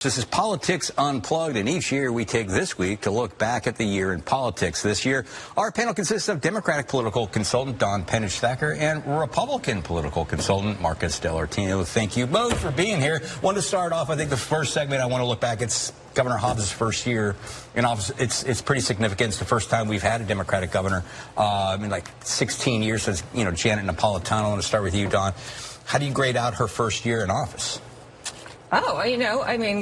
This is Politics Unplugged, and each year we take this week to look back at the year in politics. This year, our panel consists of Democratic political consultant Don Penich-Thacker and Republican political consultant Marcus DelOrtino. Thank you both for being here. Want to start off, I think the first segment I want to look back, it's Governor Hobbs' first year in office. It's pretty significant. It's the first time we've had a Democratic governor in like 16 years since, Janet Napolitano. I want to start with you, Don. How do you grade out her first year in office? Oh,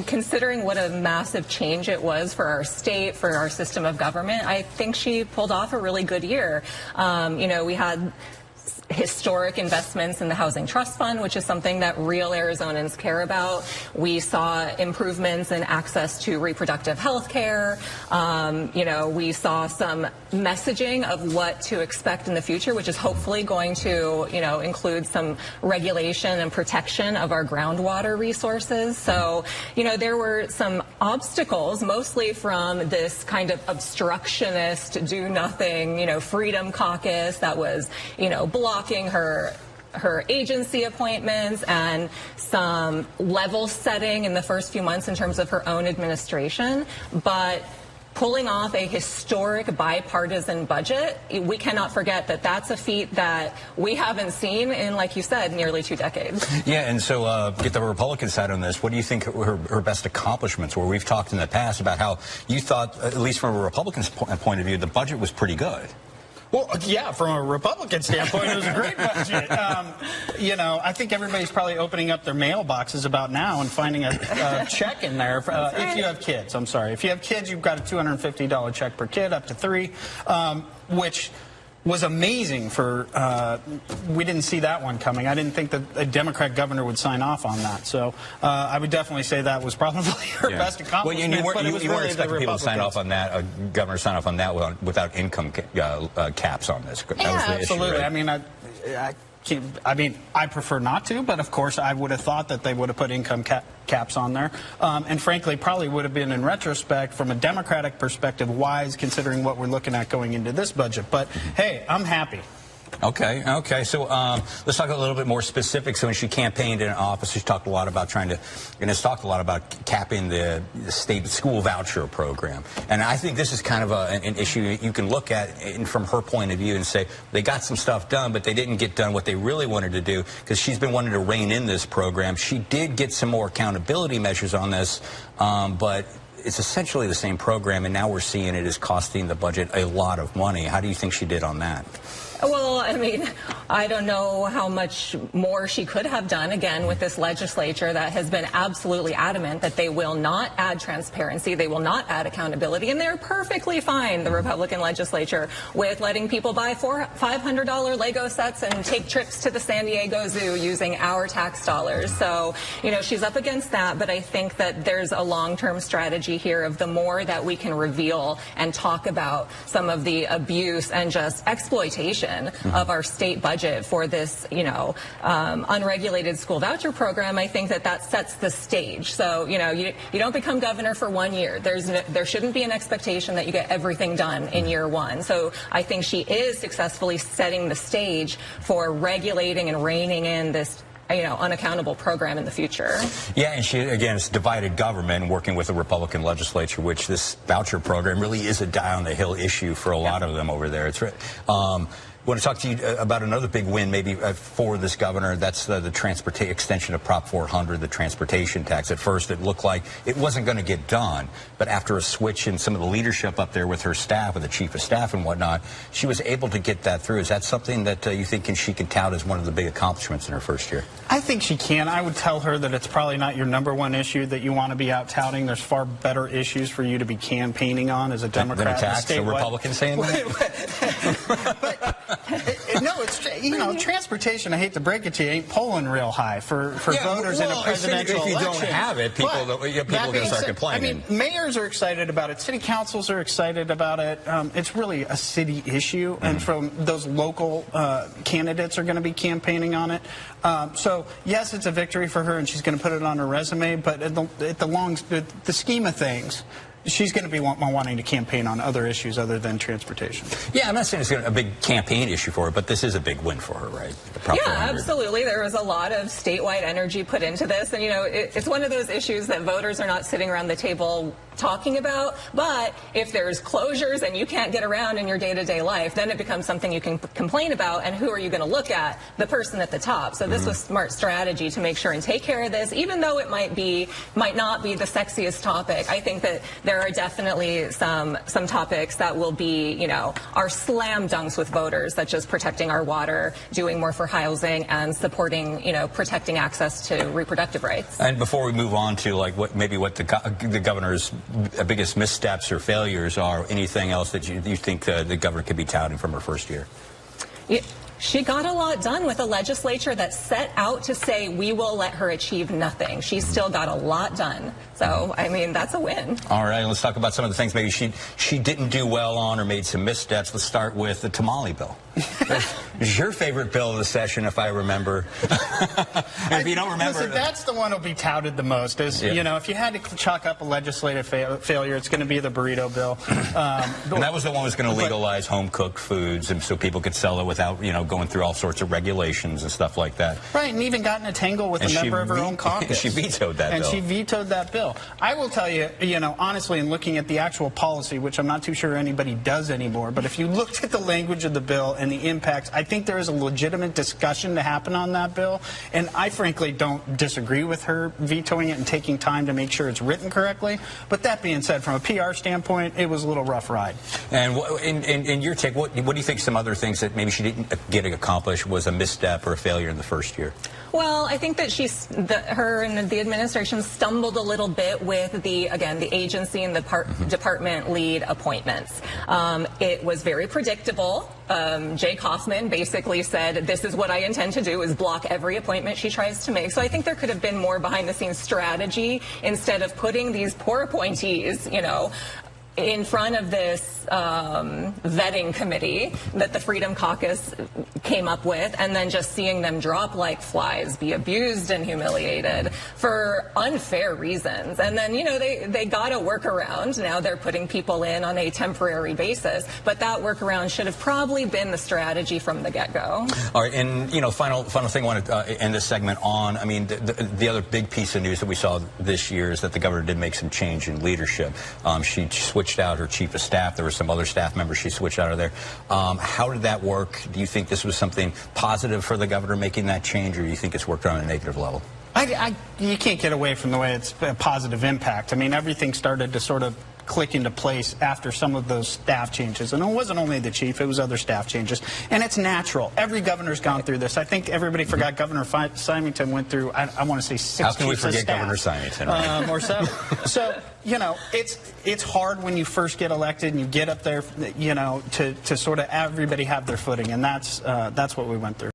considering what a massive change it was for our state, for our system of government, I think she pulled off a really good year. We had historic investments in the Housing Trust Fund, which is something that real Arizonans care about. We saw improvements in access to reproductive health care. We saw some messaging of what to expect in the future, which is hopefully going to, include some regulation and protection of our groundwater resources. So, there were some obstacles, mostly from this kind of obstructionist, do-nothing, Freedom Caucus that was, blocking her agency appointments and some level setting in the first few months in terms of her own administration. But pulling off a historic bipartisan budget, we cannot forget that that's a feat that we haven't seen in, like you said, nearly 2 decades. Yeah, and so get the Republican side on this. What do you think her best accomplishments were? We've talked in the past about how you thought, at least from a Republican's point of view, the budget was pretty good. Well, yeah, from a Republican standpoint, it was a great budget. I think everybody's probably opening up their mailboxes about now and finding a check in there. If you have kids, I'm sorry. If you have kids, you've got a $250 check per kid, up to 3, which was amazing for, we didn't see that one coming. I didn't think that a Democrat governor would sign off on that. So I would definitely say that was probably her best accomplishment. Well, you weren't expecting people to sign off on that, a governor sign off on that without income caps on this. That was the absolutely. issue, right? I prefer not to, but of course I would have thought that they would have put income caps on there. And frankly, probably would have been, in retrospect, from a Democratic perspective, wise, considering what we're looking at going into this budget. But hey, I'm happy. Okay. So let's talk a little bit more specific. So when she campaigned in office, she talked a lot about capping the state school voucher program. And I think this is kind of an issue you can look at from her point of view and say they got some stuff done, but they didn't get done what they really wanted to do, because she's been wanting to rein in this program. She did get some more accountability measures on this, but it's essentially the same program, and now we're seeing it is costing the budget a lot of money. How do you think she did on that? Well, I don't know how much more she could have done, again, with this legislature that has been absolutely adamant that they will not add transparency, they will not add accountability, and they're perfectly fine, the Republican legislature, with letting people buy $500 Lego sets and take trips to the San Diego Zoo using our tax dollars. So, she's up against that, but I think that there's a long-term strategy here of the more that we can reveal and talk about some of the abuse and just exploitation of our state budget for this, unregulated school voucher program, I think that sets the stage. So, you don't become governor for 1 year. There shouldn't be an expectation that you get everything done in year 1. So I think she is successfully setting the stage for regulating and reining in this unaccountable program in the future. Yeah, and she, again, is divided government, working with the Republican legislature, which this voucher program really is a die-on-the-hill issue for a lot of them over there. It's I want to talk to you about another big win maybe for this governor. That's the extension of Prop 400, the transportation tax. At first, it looked like it wasn't going to get done. But after a switch in some of the leadership up there with her staff, with the chief of staff and whatnot, she was able to get that through. Is that something that you think she can tout as one of the big accomplishments in her first year? I think she can. I would tell her that it's probably not your #1 issue that you want to be out touting. There's far better issues for you to be campaigning on as a Democrat. Than a tax? A Republican saying that? No, it's, transportation, I hate to break it to you, ain't polling real high for voters in a presidential election. If you don't have it, people are going to start complaining. Mayors are excited about it. City councils are excited about it. It's really a city issue, and from those local candidates are going to be campaigning on it. So, yes, it's a victory for her, and she's going to put it on her resume, but at the scheme of things, she's going to be wanting to campaign on other issues other than transportation. Yeah, I'm not saying it's a big campaign issue for her, but this is a big win for her, right? Yeah, absolutely. There was a lot of statewide energy put into this. And, it's one of those issues that voters are not sitting around the table talking about. But if there's closures and you can't get around in your day-to-day life, then it becomes something you can complain about. And who are you going to look at? The person at the top. So this was smart strategy to make sure and take care of this, even though it might not be the sexiest topic. I think that there are definitely some topics that will be, are slam dunks with voters, such as protecting our water, doing more for housing, and supporting, protecting access to reproductive rights. And before we move on to what the governor's biggest missteps or failures are, anything else that you think the governor could be touting from her first year? Yeah. She got a lot done with a legislature that set out to say we will let her achieve nothing. She still got a lot done. So, I mean, that's a win. All right, let's talk about some of the things maybe she didn't do well on or made some missteps. Let's start with the tamale bill. It's your favorite bill of the session, if I remember. If you don't remember... Listen, that's the one that'll be touted the most. If you had to chalk up a legislative failure, it's going to be the burrito bill. And that was the one that was going to legalize home-cooked foods, and so people could sell it without, going through all sorts of regulations and stuff like that. Right, and even got in a tangle with a member of her own caucus. She vetoed that bill. And she vetoed that bill. I will tell you, honestly, in looking at the actual policy, which I'm not too sure anybody does anymore, but if you looked at the language of the bill and the impacts, I think there is a legitimate discussion to happen on that bill, and I frankly don't disagree with her vetoing it and taking time to make sure it's written correctly. But that being said, from a PR standpoint, it was a little rough ride. And in your take, what do you think some other things that maybe she didn't get accomplished was a misstep or a failure in the first year? Well, I think that her and the administration stumbled a little bit with the agency and the department lead appointments. It was very predictable. Jay Kaufman basically said, this is what I intend to do, is block every appointment she tries to make. So I think there could have been more behind-the-scenes strategy instead of putting these poor appointees, in front of this vetting committee that the Freedom Caucus came up with, and then just seeing them drop like flies, be abused and humiliated for unfair reasons. And then, they got a workaround. Now they're putting people in on a temporary basis, but that workaround should have probably been the strategy from the get-go. All right, and, final thing I want to end this segment on. I mean, the other big piece of news that we saw this year is that the governor did make some change in leadership. She switched out her chief of staff. There were some other staff members she switched out of there. How did that work? Do you think this was something positive for the governor making that change, or do you think it's worked on a negative level? You can't get away from the way it's a positive impact. I mean, everything started to sort of click into place after some of those staff changes. And it wasn't only the chief, it was other staff changes. And it's natural. Every governor's gone through this. I think everybody forgot Governor Symington went through, I want to say 6 chiefs of staff. How can we forget Governor Symington? Right? Or 7. So, it's hard when you first get elected and you get up there, to sort of everybody have their footing. And that's what we went through.